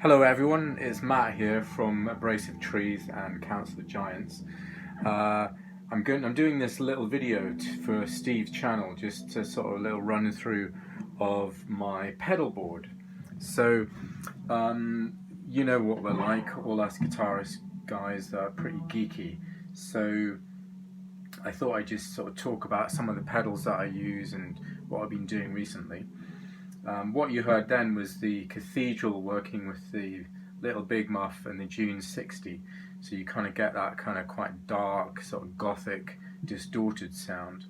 Hello everyone, it's Matt here from Abrasive Trees and Council of Giants. I'm doing this little video for Steve's channel, just to sort of a little run through of my pedal board. So you know what we're like, all us guitarist guys are pretty geeky. So I thought I'd just sort of talk about some of the pedals that I use and what I've been doing recently. What you heard then was the Cathedral working with the Little Big Muff and the June 60, so you kind of get that kind of quite dark, sort of gothic, distorted sound.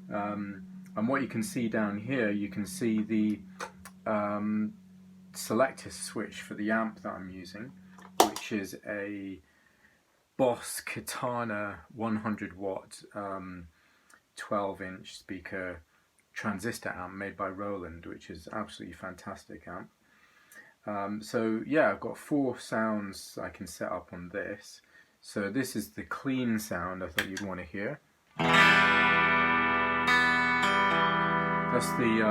And what you can see down here, you can see the selector switch for the amp that I'm using, which is a Boss Katana 100 watt 12-inch speaker transistor amp made by Roland, which is absolutely fantastic amp. So yeah, I've got 4 sounds I can set up on this. So this is the clean sound I thought you'd want to hear. That's the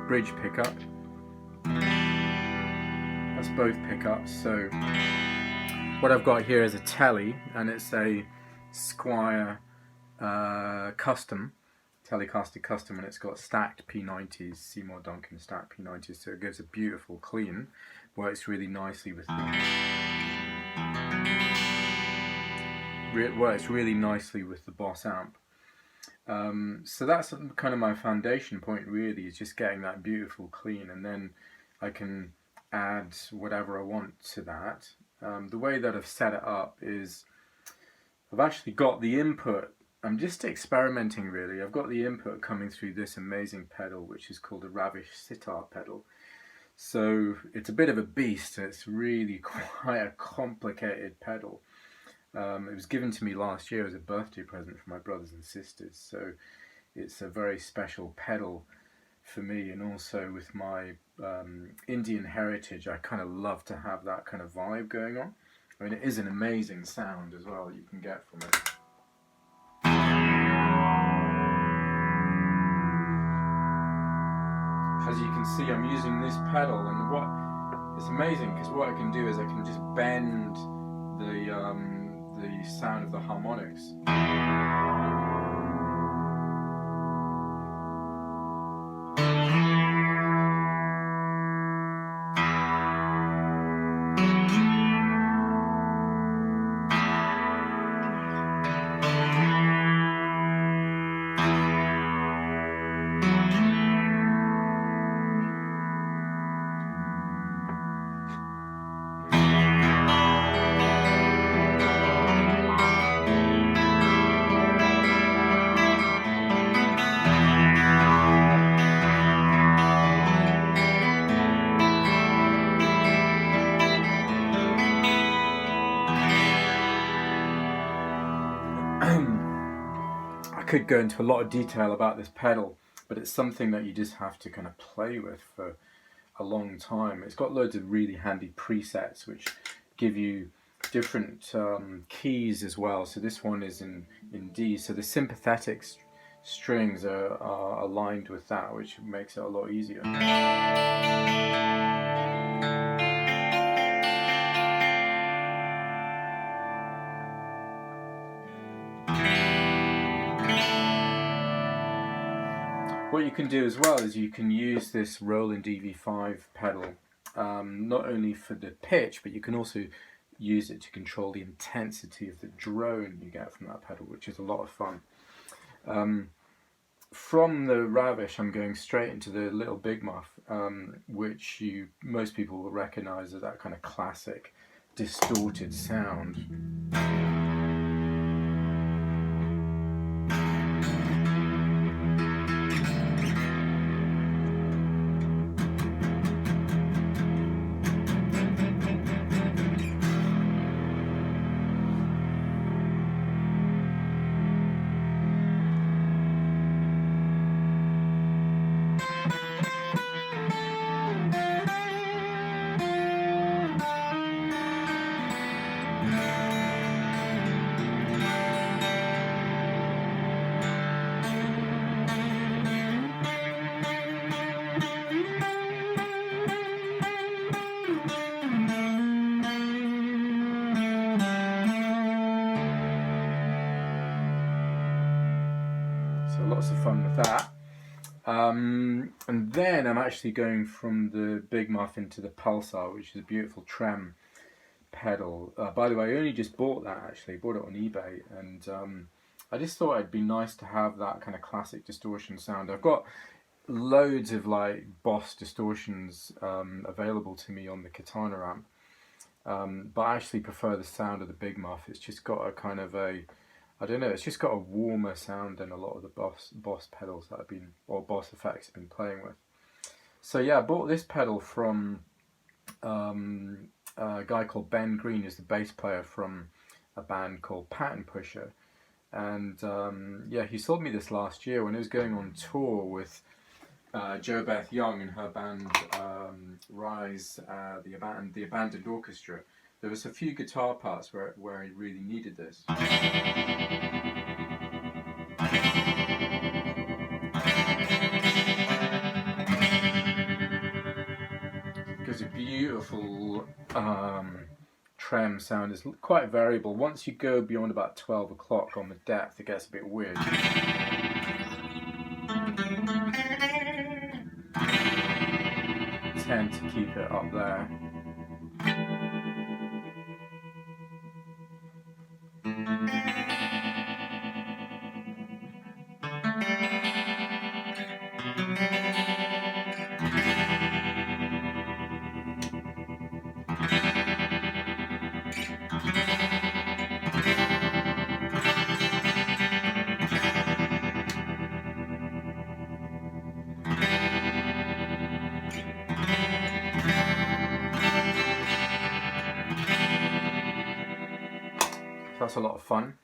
bridge pickup. That's both pickups. So what I've got here is a telly, and it's a Squier Custom Telecaster Custom, and it's got stacked P90s, Seymour Duncan stacked P90s, so it gives a beautiful clean. Works really nicely with the Boss amp. So that's kind of my foundation point, really, is just getting that beautiful clean, and then I can add whatever I want to that. The way that I've set it up is I've actually got the input. I'm just experimenting, really. I've got the input coming through this amazing pedal, which is called a Ravish Sitar pedal. So it's a bit of a beast, and it's really quite a complicated pedal. It was given to me last year as a birthday present from my brothers and sisters, so it's a very special pedal for me. And also with my Indian heritage, I kind of love to have that kind of vibe going on. I mean, it is an amazing sound as well you can get from it. As you can see, I'm using this pedal, and it's amazing because what I can do is I can just bend the sound of the harmonics. I could go into a lot of detail about this pedal, but it's something that you just have to kind of play with for a long time. It's got loads of really handy presets which give you different keys as well. So this one is in D, so the sympathetic strings are aligned with that, which makes it a lot easier. What you can do as well is you can use this Roland EV-5 pedal not only for the pitch, but you can also use it to control the intensity of the drone you get from that pedal, which is a lot of fun. From the Ravish, I'm going straight into the Little Big Muff, which most people will recognize as that kind of classic distorted sound. again, I'm actually going from the Big Muff into the Pulsar, which is a beautiful trem pedal. By the way, I only just bought that actually, bought it on eBay, and I just thought it'd be nice to have that kind of classic distortion sound. I've got loads of like Boss distortions available to me on the Katana amp, but I actually prefer the sound of the Big Muff. It's just got a kind of a, I don't know, it's just got a warmer sound than a lot of the Boss pedals that I've been, or Boss effects I've been playing with. So yeah, I bought this pedal from a guy called Ben Green, who's the bass player from a band called Pattern Pusher. And yeah, he sold me this last year when he was going on tour with Jo Beth Young and her band Rise, the Abandoned Orchestra. There was a few guitar parts where he really needed this. It gives a beautiful trem sound. It's quite variable. Once you go beyond about 12 o'clock on the depth, it gets a bit weird. Tend to keep it up there. That's a lot of fun.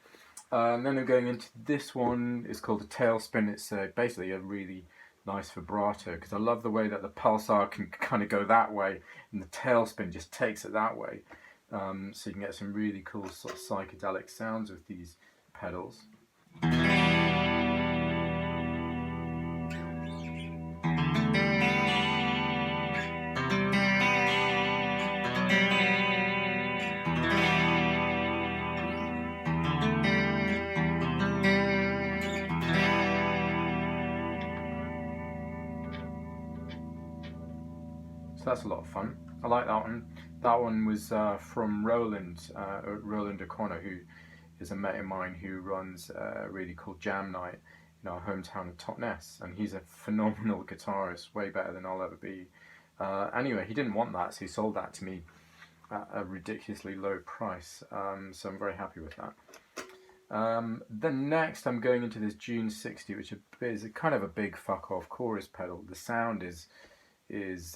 And then I'm going into this one. It's called a Tailspin. It's basically a really nice vibrato, because I love the way that the Pulsar can kind of go that way and the Tailspin just takes it that way. So you can get some really cool sort of psychedelic sounds with these pedals. So that's a lot of fun. I like that one. That one was from Roland O'Connor, who is a mate of mine who runs a really cool jam night in our hometown of Totnes, and he's a phenomenal guitarist, way better than I'll ever be. Anyway, he didn't want that, so he sold that to me at a ridiculously low price, so I'm very happy with that. Then next I'm going into this June 60, which is kind of a big fuck off chorus pedal. The sound is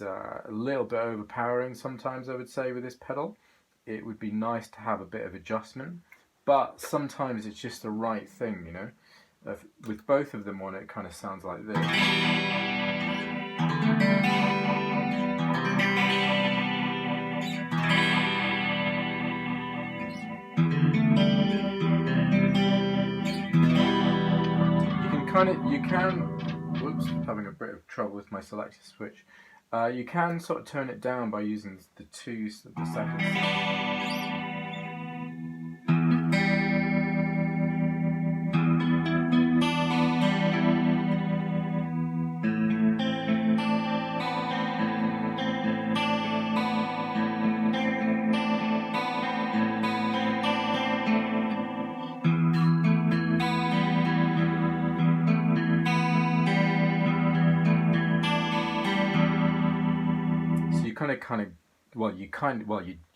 a little bit overpowering sometimes, I would say, with this pedal. It would be nice to have a bit of adjustment, but sometimes it's just the right thing, you know. With both of them on, it kind of sounds like this. Whoops, having a bit of trouble with my selector switch. You can sort of turn it down by using the seconds.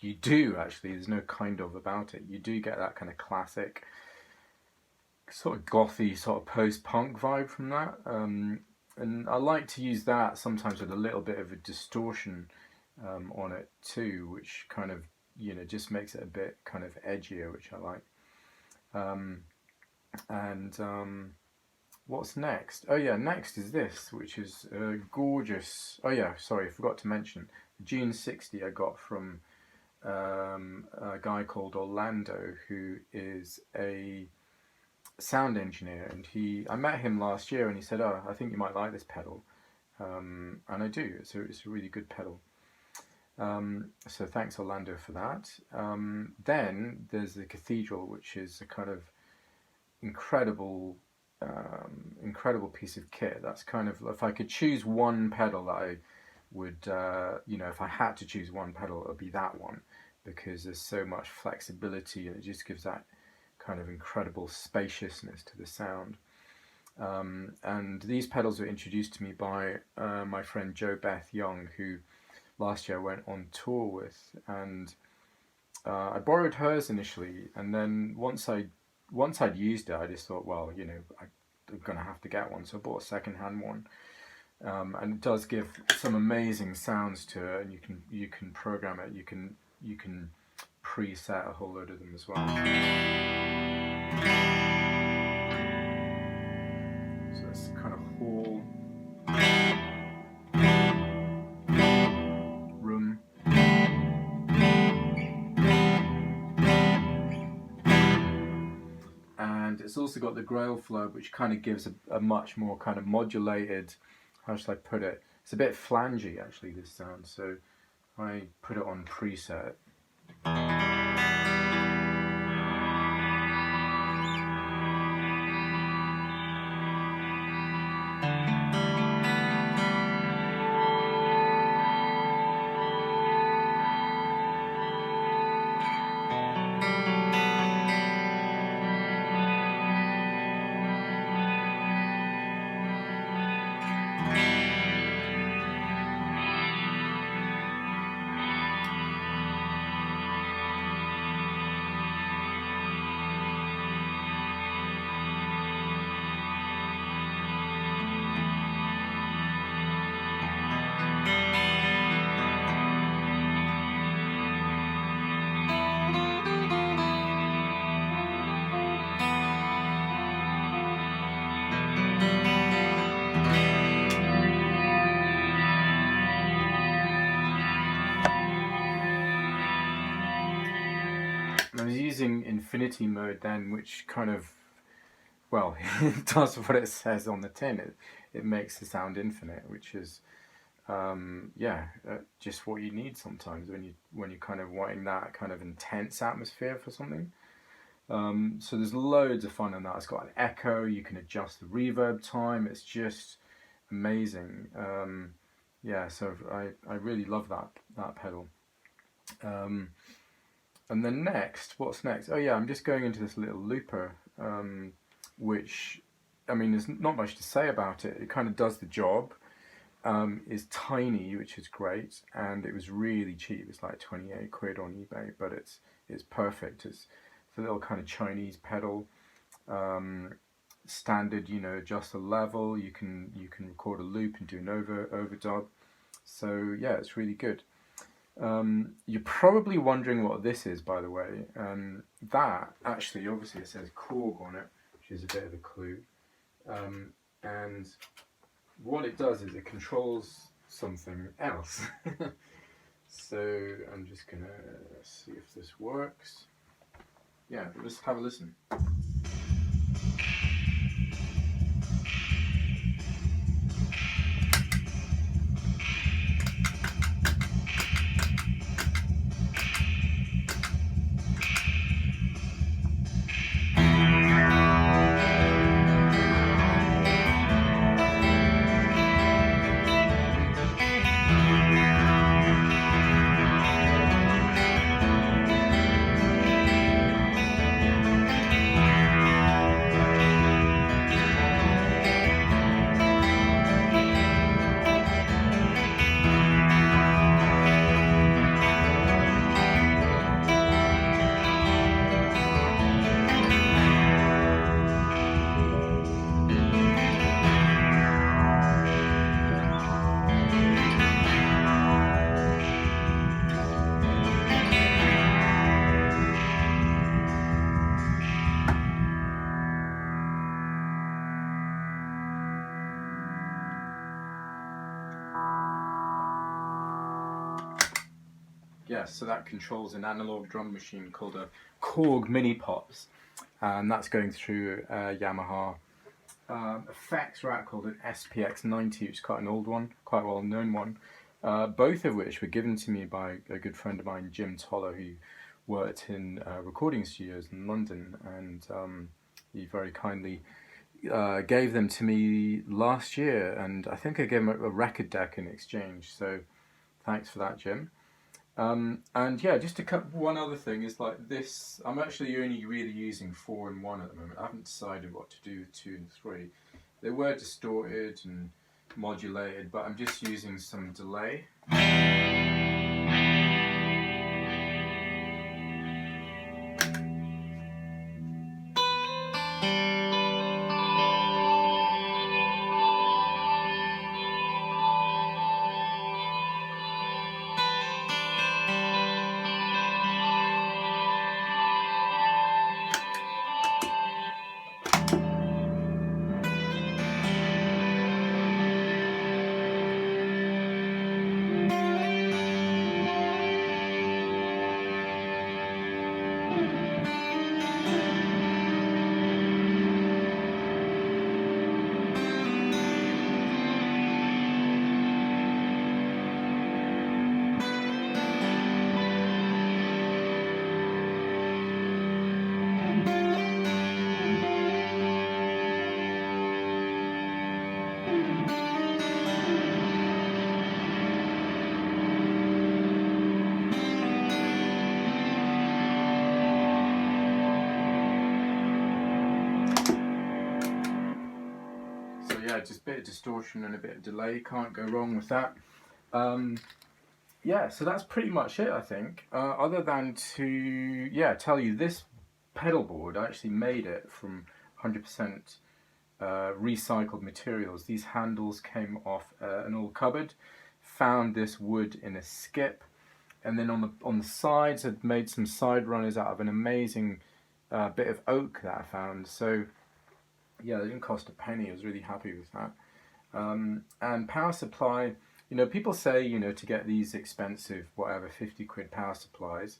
You do actually. There's no kind of about it. You do get that kind of classic, sort of gothy, sort of post-punk vibe from that. And I like to use that sometimes with a little bit of a distortion on it too, which kind of, you know, just makes it a bit kind of edgier, which I like. What's next? Oh yeah, next is this, which is gorgeous. Oh yeah, sorry, I forgot to mention. June 60 I got from a guy called Orlando, who is a sound engineer, and I met him last year, and he said, "Oh, I think you might like this pedal," and I do. It's a really good pedal. So thanks Orlando for that. Then there's the Cathedral, which is a kind of incredible incredible piece of kit. That's kind of, if I could choose one pedal that I would, you know, if I had to choose one pedal, it would be that one, because there's so much flexibility and it just gives that kind of incredible spaciousness to the sound. And these pedals were introduced to me by my friend Jo Beth Young, who last year I went on tour with, and I borrowed hers initially, and then once I'd used it, I just thought, well, you know, I'm gonna have to get one, so I bought a second-hand one. And it does give some amazing sounds to it, and you can program it. You can preset a whole load of them as well. So it's kind of whole room. And it's also got the grail flow, which kind of gives a much more kind of modulated, how should I put it? It's a bit flangy actually, this sound. So I put it on preset. I was using infinity mode then, which kind of, well, it does what it says on the tin. It makes the sound infinite, which is, just what you need sometimes when you're kind of wanting that kind of intense atmosphere for something. So there's loads of fun in that. It's got an echo. You can adjust the reverb time. It's just amazing. So I really love that pedal. And then next, what's next? Oh yeah, I'm just going into this little looper, which, I mean, there's not much to say about it. It kind of does the job. Is tiny, which is great, and it was really cheap. It's like 28 quid on eBay, but it's perfect. It's a little kind of Chinese pedal. Standard, you know, adjust the level. You can record a loop and do an overdub. So yeah, it's really good. You're probably wondering what this is, by the way. That, actually, obviously it says Korg on it, which is a bit of a clue. And what it does is it controls something else. So I'm just going to see if this works. Yeah, let's have a listen. Yes, so that controls an analog drum machine called a Korg MiniPops, and that's going through Yamaha effects rack called an SPX90, which is quite an old one, quite a well-known one. Both of which were given to me by a good friend of mine, Jim Toller, who worked in recording studios in London, and he very kindly gave them to me last year, and I think I gave him a record deck in exchange, so thanks for that, Jim. And yeah, just to cut one other thing is like this, I'm actually only really using 4 and 1 at the moment. I haven't decided what to do with 2 and 3. They were distorted and modulated, but I'm just using some delay. Yeah, just a bit of distortion and a bit of delay, can't go wrong with that. Yeah, so that's pretty much it, I think. Other than to, tell you this pedal board, I actually made it from 100% recycled materials. These handles came off an old cupboard, found this wood in a skip, and then on the sides I'd made some side runners out of an amazing bit of oak that I found. So yeah, it didn't cost a penny. I was really happy with that. And power supply, people say, to get these expensive, whatever, 50 quid power supplies,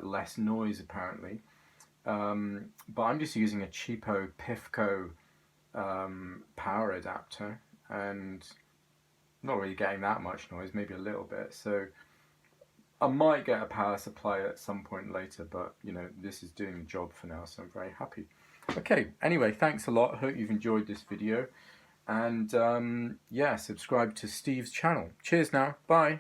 less noise apparently. But I'm just using a cheapo Pifco power adapter, and not really getting that much noise, maybe a little bit. So I might get a power supply at some point later, but this is doing the job for now, so I'm very happy. Okay, anyway, thanks a lot. I hope you've enjoyed this video. And yeah, subscribe to Steve's channel. Cheers now. Bye.